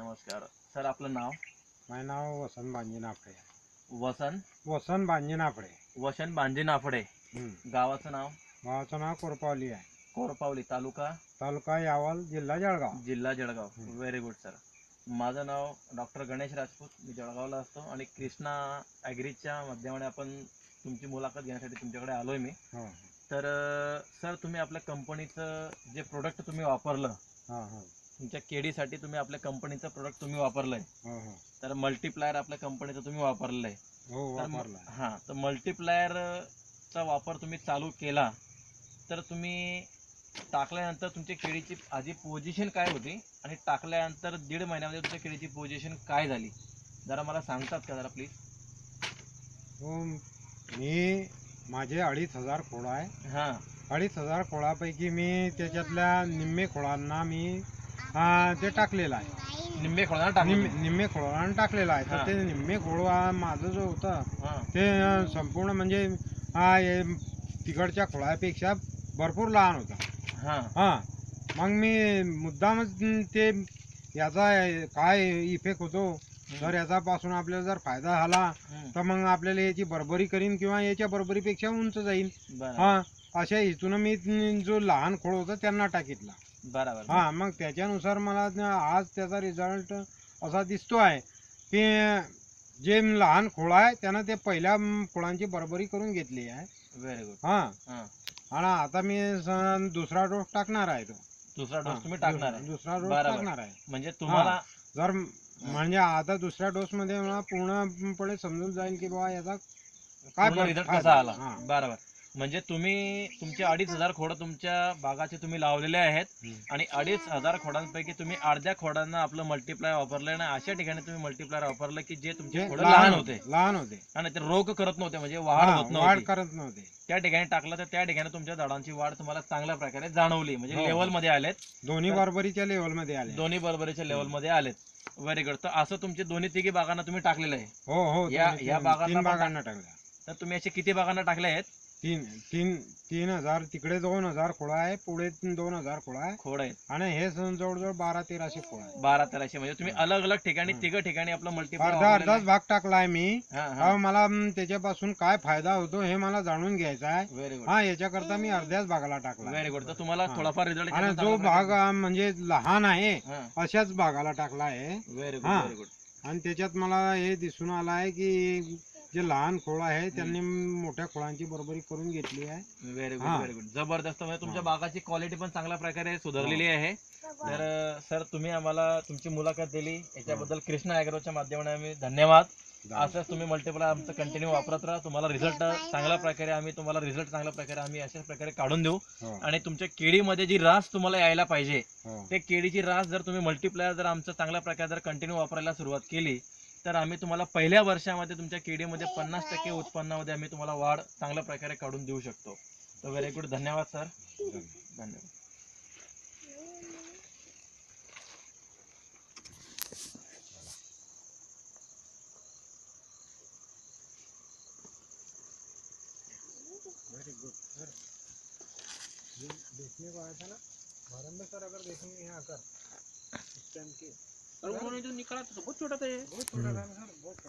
नमस्कार सर, आपलं नाव? माझं नाव वसंत बांजी नाफडे आहे. वसंत बांजी नाफडे. वसंत बांजे नाफडे. गावाचं नाव? गावाचं नाव कोरपावली आहे. कोरपावली. तालुका यावल, जिल्हा Jalgaon. Jalgaon. Very good sir. माझं नाव डॉक्टर गणेश राजपूत. मी जळगावला असतो आणि कृष्णा ॲग्रीच्या माध्यमाने आपण तुमची मुलाखत घेण्यासाठी तुमच्याकडे आलोय मी. तर सर, तुम्ही आपल्या कंपनीचं जे प्रोडक्ट तुम्ही वापरलं, तुमच्या केडीसाठी तुम्ही आपल्या कंपनीचं प्रोडक्ट तुम्ही वापरलंय, तर मल्टीप्लायर आपल्या कंपनीचं तुम्ही वापरलंय. तर मल्टीप्लायरचा वापर तुम्ही चालू केला, तर तुम्ही टाकल्यानंतर तुमच्या केळीची आधी पोझिशन काय होती आणि टाकल्यानंतर 1.5 महिन्यामध्ये तुमच्या केळीची पोझिशन काय झाली, जरा मला सांगतात का जरा प्लीज? मी माझे 2,500 खोड आहे. 2,500 खोडापैकी मी त्याच्यातल्या निम्मे खोडांना मी ते टाकलेलं आहे. निम्मे खोडांना टाकलेलं आहे. तर ते निम्मे खोड माझं जो होतं ते संपूर्ण म्हणजे तिकडच्या खोडापेक्षा भरपूर लहान होता. मग मी मुद्दामच ते याचा काय इफेक्ट होतो, जर याच्यापासून आपल्याला जर फायदा झाला तर मग आपल्याला याची बरोबरी करीन किंवा याच्या बरोबरीपेक्षा उंच जाईल. अशा इथून मी जो लहान खोड होता त्यांना टाकितला. बरोबर. मग त्याच्यानुसार मला आज त्याचा रिझल्ट असा दिसतो आहे की जे लहान खोड आहे त्यानं ते पहिल्या खोडांची बरोबरी करून घेतली आहे. Very good. आणि आता मी दुसरा डोस टाकणार आहे. दुसरा डोस तुम्ही टाकणार आहे? दुसरा डोस टाकणार आहे. म्हणजे तुम्हाला जर म्हणजे आता दुसऱ्या डोस मध्ये मला पूर्णपणे समजून जाईल की बाबा याचा काय रिझल्ट कसा आला. बरोबर. म्हणजे तुम्ही तुमचे 2,500 खोड तुमच्या बागाचे तुम्ही लावलेले आहेत आणि 2,500 खोडांपैकी तुम्ही अर्ध्या खोडांना आपलं मल्टीप्लायर वापरलंय आणि अशा ठिकाणी तुम्ही मल्टीप्लायर वापरलं की जे तुमचे खोड लहान होते आणि ते रोग करत नव्हते, म्हणजे वाढ करत नव्हते. त्या ठिकाणी टाकलं तर त्या ठिकाणी तुमच्या झाडांची वाढ तुम्हाला चांगल्या प्रकारे जाणवली, म्हणजे लेवल मध्ये आलेत. दोन्ही बरोबरीच्या लेवल मध्ये आलेत. Very good. तर असं तुमचे दोन्ही तिघी बागांना तुम्ही टाकलेलं आहे? हो. या बागांना टाकल्या. तर तुम्ही असे किती बागांना टाकले आहेत? 3,000 तिकडे 2,000 खोड आहे, पुढे 2,000 खोड आहेत आणि हे जवळजवळ 1,200-1,300 खोड आहे. 1,200-1,300. म्हणजे तुम्ही अलग अलग ठिकाणी तिघ ठिकाणी आपलं मल्टीप्लायर अर्धाच भाग टाकलाय मी. मला त्याच्यापासून काय फायदा होतो हे मला जाणून घ्यायचा आहे. Very good. याच्याकरता मी अर्ध्याच भागाला टाकला. Very good. तर तुम्हाला थोडाफार रिझल्ट आणि जो भाग म्हणजे लहान आहे अशाच भागाला टाकला आहे. Very good. Very good. आणि त्याच्यात मला हे दिसून आलं आहे की जे लहान खोड आहे त्यांनी मोठ्या खोडांची बरोबरी करून घेतली आहे. Very good. Very good. जबरदस्त. म्हणजे तुमच्या बागाची क्वालिटी पण चांगल्या प्रकारे सुधारलेली आहे. तर सर, तुम्ही आम्हाला तुमची मुलाखत दिली याच्याबद्दल कृष्णा ॲग्रोच्या माध्यमाने आम्ही धन्यवाद. असंच तुम्ही मल्टीप्लायर आमचं कंटिन्यू वापरत राहा. तुम्हाला रिझल्ट चांगल्या प्रकारे आम्ही अशाच प्रकारे काढून देऊ. आणि तुमच्या केळीमध्ये जी रास तुम्हाला यायला पाहिजे, ते केळीची रास जर तुम्ही मल्टीप्लायर जर आमचं चांगल्या प्रकारे जर कंटिन्यू वापरायला सुरुवात केली तर आम्ही तुम्हाला पहिल्या वर्षामध्ये तुमच्या केळीमध्ये 50% उत्पन्नामध्ये आम्ही तुम्हाला वाढ चांगल्या प्रकारे काढून देऊ शकतो. तर व्हेरी गुड. धन्यवाद सर. धन्यवाद. Very good sir. देखने को आया था ना भारत में सर, अगर देखेंगे यहाँ कर उस टाइम के, उन्होंने जो निकाला था बहुत छोटा था ये। बहुत छोटा था ना सर, बहुत छोटा।